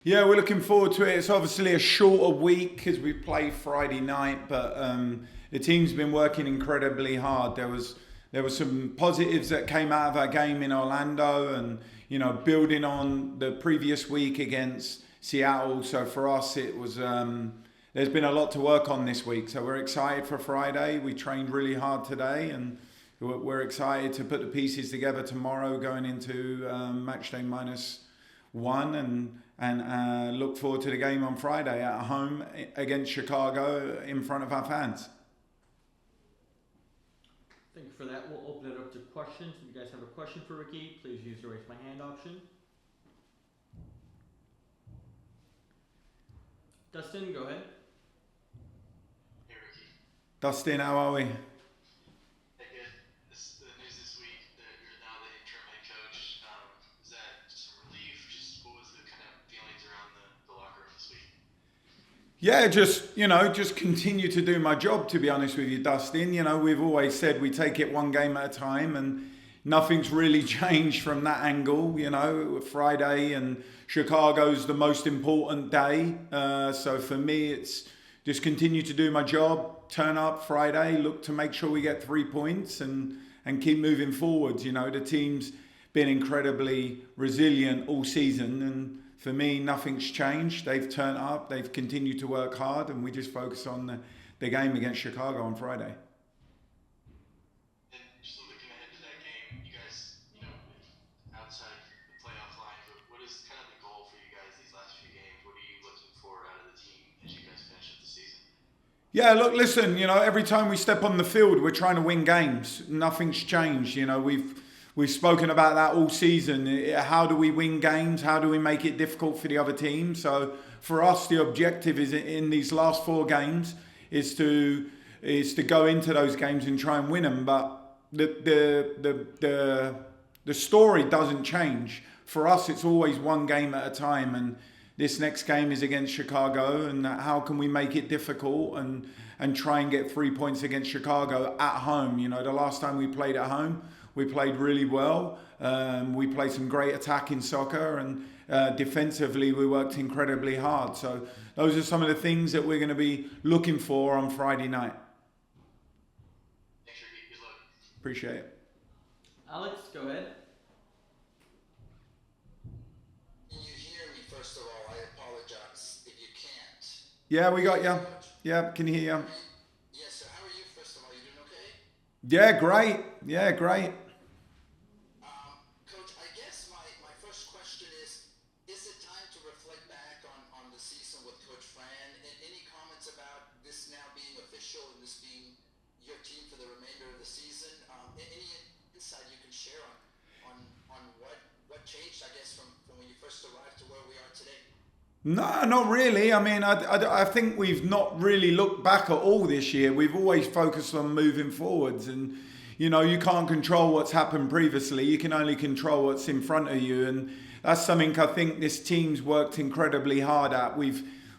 Yeah, we're looking forward to it. It's obviously a shorter week because we play Friday night, but the team's been working incredibly hard. There was some positives that came out of our game in Orlando, and building on the previous week against Seattle. So for us, it was there's been a lot to work on this week. So we're excited for Friday. We trained really hard today, and we're excited to put the pieces together tomorrow, going into match day -1, and look forward to the game on Friday at home against Chicago in front of our fans. Thank you for that. We'll open it up to questions. If you guys have a question for Ricky, please use the raise my hand option. Dustin, go ahead. Hey Ricky. Dustin, how are we? Hey, good. The news this week that you're now the interim head coach. Is that just a relief? Just what was the kind of feelings around the locker room this week? Yeah, just continue to do my job, to be honest with you, Dustin. We've always said we take it one game at a time, and nothing's really changed from that angle. Friday and Chicago's the most important day. So for me, it's just continue to do my job, turn up Friday, look to make sure we get 3 points and keep moving forwards. The team's been incredibly resilient all season, and for me, nothing's changed. They've turned up, they've continued to work hard, and we just focus on the game against Chicago on Friday. And just looking ahead to that game, you guys, outside the playoff line, but what is kind of the goal for you guys these last few games? What are you looking for out of the team as you guys finish up the season? Yeah, look, listen, every time we step on the field, we're trying to win games. Nothing's changed. We've spoken about that all season. How do we win games? How do we make it difficult for the other team? So for us, the objective is in these last 4 games is to go into those games and try and win them. But the story doesn't change. For us, it's always one game at a time, and this next game is against Chicago, and how can we make it difficult and try and get 3 points against Chicago at home? The last time we played at home, we played really well. We played some great attacking soccer, and defensively we worked incredibly hard. So those are some of the things that we're going to be looking for on Friday night. Thanks, Ricky. Good luck. Appreciate it. Alex, go ahead. Can you hear me? First of all, I apologize if you can't. Yeah, we got you. Yeah, can you hear you? Yes, sir. How are you? First of all, you doing okay? Yeah, great. Yeah, great. Coach, I guess my first question is it time to reflect back on the season with Coach Fran? And any comments about this now being official and this being your team for the remainder of the season? Any insight you can share on what changed, I guess, from when you first arrived to where we are today? No, not really. I mean, I think we've not really looked back at all this year. We've always focused on moving forwards, and you can't control what's happened previously. You can only control what's in front of you, and that's something I think this team's worked incredibly hard at.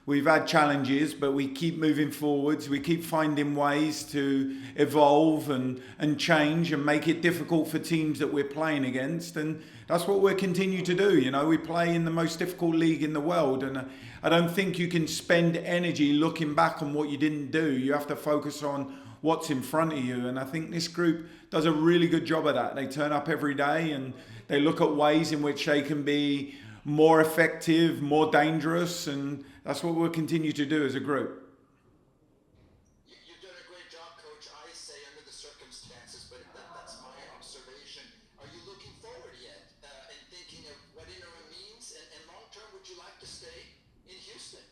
We've had challenges, but we keep moving forwards. We keep finding ways to evolve and change and make it difficult for teams that we're playing against. And that's what we'll continue to do. We play in the most difficult league in the world. And I don't think you can spend energy looking back on what you didn't do. You have to focus on what's in front of you. And I think this group does a really good job of that. They turn up every day and they look at ways in which they can be more effective, more dangerous, and that's what we'll continue to do as a group. You've done a great job, Coach. I say under the circumstances, but that's my observation. Are you looking forward yet and thinking of what interim means? And long term, would you like to stay in Houston?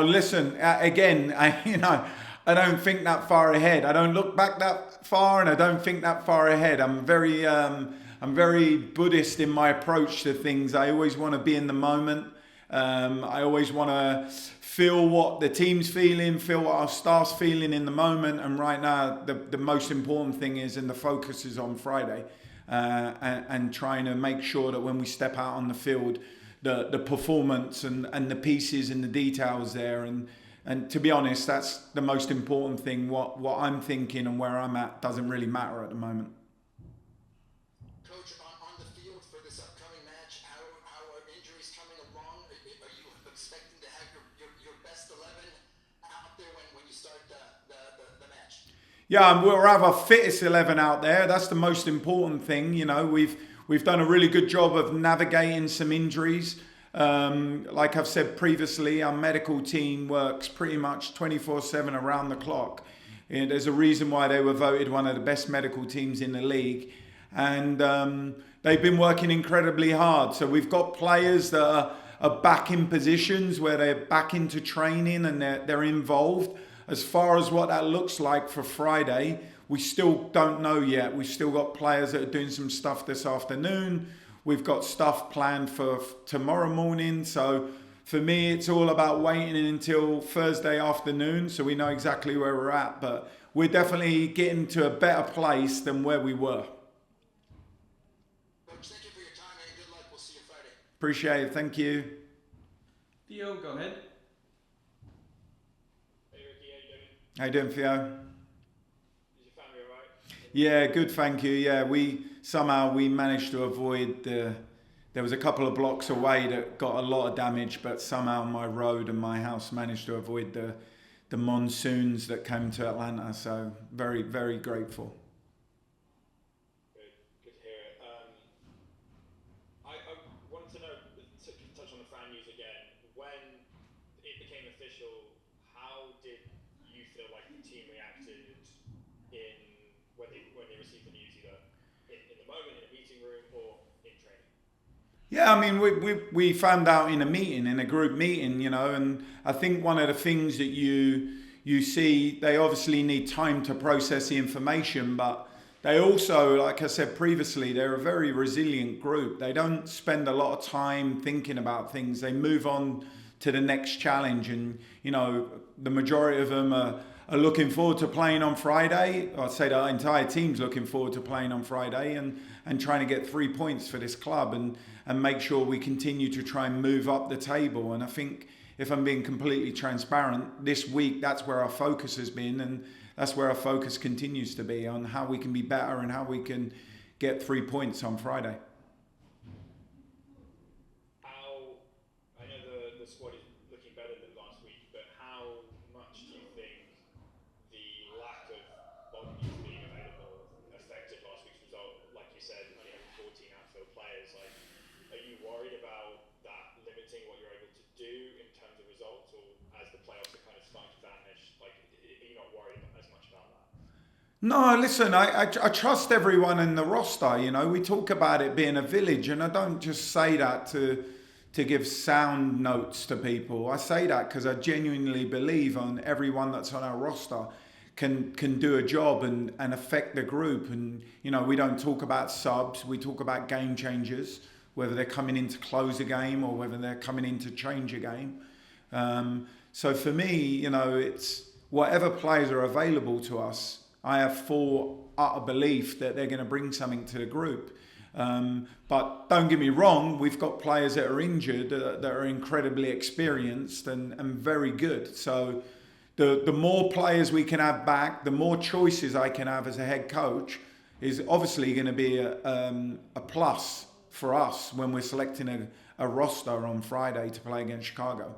Listen, again, I don't think that far ahead. I don't look back that far, and I don't think that far ahead. I'm very Buddhist in my approach to things. I always want to be in the moment. I always want to feel what the team's feeling, feel what our staff's feeling in the moment. And right now, the most important thing is, and the focus is on Friday, and trying to make sure that when we step out on the field, the performance and the pieces and the details there. And to be honest, that's the most important thing. What I'm thinking and where I'm at doesn't really matter at the moment. Coach, on the field for this upcoming match, how are injuries coming along? Are you Yeah, and we'll have our fittest 11 out there. That's the most important thing. You know, we've done a really good job of navigating some injuries. Like I've said previously, our medical team works pretty much 24/7 around the clock. And there's a reason why they were voted one of the best medical teams in the league. And they've been working incredibly hard. So we've got players that are back in positions where they're back into training and they're involved. As far as what that looks like for Friday, we still don't know yet. We've still got players that are doing some stuff this afternoon. We've got stuff planned for tomorrow morning. So for me, it's all about waiting until Thursday afternoon so we know exactly where we're at. But we're definitely getting to a better place than where we were. Coach, thank you for your time and good luck. We'll see you Friday. Appreciate it. Thank you. Theo, go ahead. Hey Ricky, how you doing? How you doing, Theo? Is your family alright? Yeah, good, thank you. Yeah, we managed to avoid there was a couple of blocks away that got a lot of damage, but somehow my road and my house managed to avoid the monsoons that came to Atlanta. So very, very grateful. Good to hear it. I wanted to know, to touch on the fan news again. When it became official, how did you feel like the team reacted when they received the news, either in the moment, in a meeting room, or in training? Yeah, I mean, we found out in a group meeting, you know, and I think one of the things that you see, they obviously need time to process the information, but they also, like I said previously, they're a very resilient group. They don't spend a lot of time thinking about things. They move on to the next challenge, and, you know, the majority of them are looking forward to playing on Friday. I'd say the entire team's looking forward to playing on Friday and trying to get 3 points for this club and make sure we continue to try and move up the table. And I think, if I'm being completely transparent, this week that's where our focus has been, and that's where our focus continues to be, on how we can be better and how we can get 3 points on Friday. I know the squad is looking better than last week, but how much do you think the lack of bodies being available affected last week's result? Like you said, only having 14 outfield players. Like, are you worried about that limiting what you're able to do in terms of results, or as the playoffs are kind of starting to vanish, like, are you not worried as much about that? No, listen, I trust everyone in the roster. You know, we talk about it being a village, and I don't just say that to give sound notes to people. I say that because I genuinely believe on everyone that's on our roster can do a job and affect the group. And, you know, we don't talk about subs, we talk about game changers, whether they're coming in to close a game or whether they're coming in to change a game. So for me, you know, it's whatever players are available to us, I have full utter belief that they're going to bring something to the group. But don't get me wrong, we've got players that are injured that are incredibly experienced and very good. So the more players we can have back, the more choices I can have as a head coach is obviously going to be a plus for us when we're selecting a roster on Friday to play against Chicago.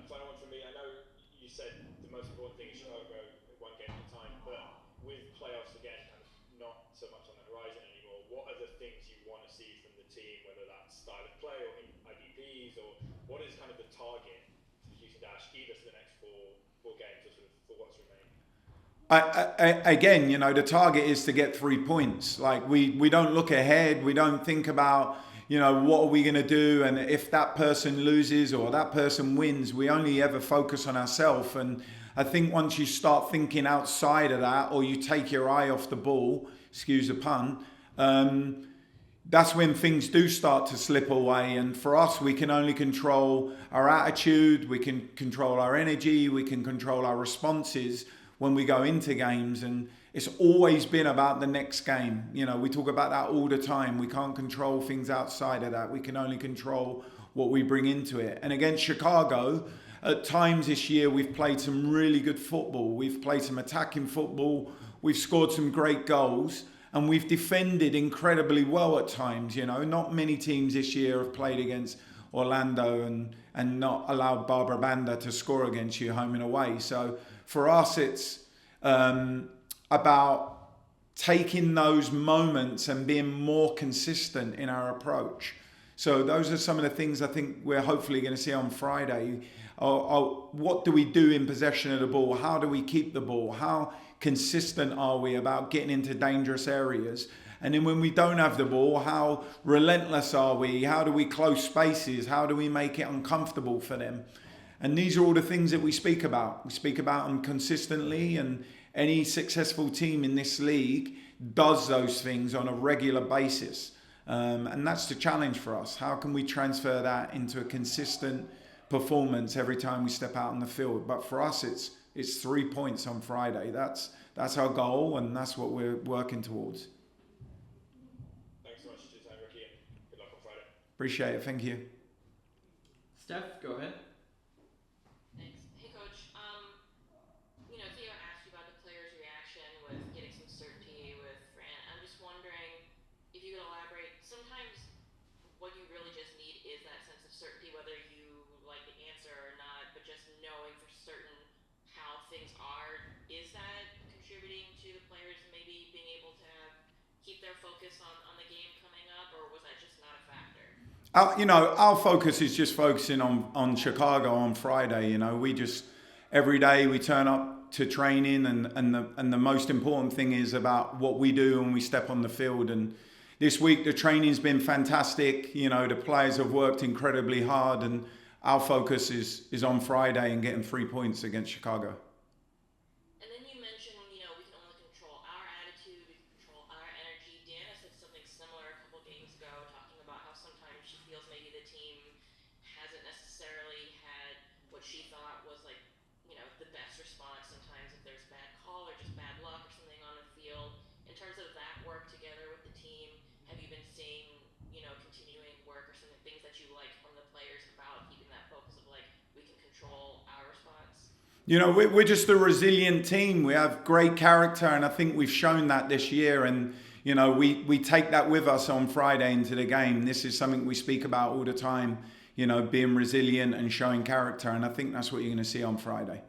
Final one from me. I know you said the most important thing is Chicago, one game at a time, but with playoffs again, kind of not so much on the horizon anymore, what are the things you want to see from the team, whether that's style of play or IDPs, or what is kind of the target for the Houston Dash, either for the next four games or sort of for what's remaining? Again, you know, the target is to get 3 points. Like, we don't look ahead. We don't think about, you know, what are we going to do? And if that person loses or that person wins, we only ever focus on ourselves. And I think once you start thinking outside of that, or you take your eye off the ball, excuse the pun, that's when things do start to slip away. And for us, we can only control our attitude, we can control our energy, we can control our responses when we go into games. And it's always been about the next game. You know, we talk about that all the time. We can't control things outside of that. We can only control what we bring into it. And against Chicago, at times this year, we've played some really good football. We've played some attacking football. We've scored some great goals. And we've defended incredibly well at times. You know, not many teams this year have played against Orlando and not allowed Barbara Banda to score against you home and away. So for us, it's about taking those moments and being more consistent in our approach. So those are some of the things I think we're hopefully going to see on Friday. What do we do in possession of the ball? How do we keep the ball? How consistent are we about getting into dangerous areas? And then when we don't have the ball, how relentless are we? How do we close spaces? How do we make it uncomfortable for them? And these are all the things that we speak about. We speak about them consistently, and any successful team in this league does those things on a regular basis. And that's the challenge for us. How can we transfer that into a consistent performance every time we step out on the field? But for us, it's 3 points on Friday. That's our goal, and that's what we're working towards. Thanks so much for your time, Ricky, and good luck on Friday. Appreciate it. Thank you. Steph, go ahead. Thanks. Hey, Coach. Theo asked you about the players' reaction with getting some certainty with Fran. I'm just wondering if you could elaborate. Sometimes what you really just need is that sense of certainty, whether you like the answer or not, but just knowing for certain how things are. Is that contributing to the players maybe being able to keep their focus on the game coming up, or was that just not a factor? Our focus is just focusing on Chicago on Friday. We just every day we turn up to training, and the most important thing is about what we do when we step on the field. And this week the training's been fantastic. The players have worked incredibly hard, and our focus is on Friday and getting 3 points against Chicago. And then you mentioned, we can only control our attitude, we can control our energy. Deanna said something similar a couple games ago, talking about how sometimes she feels maybe the team hasn't necessarily had what she thought was the best response sometimes if there's bad call or just bad luck or something on the field. In terms of that work together with the team, have you been seeing, continuing work or something, things that you like from the players about keeping that focus of we can control our response? We're just a resilient team. We have great character, and I think we've shown that this year. And we take that with us on Friday into the game. This is something we speak about all the time. Being resilient and showing character, and I think that's what you're going to see on Friday.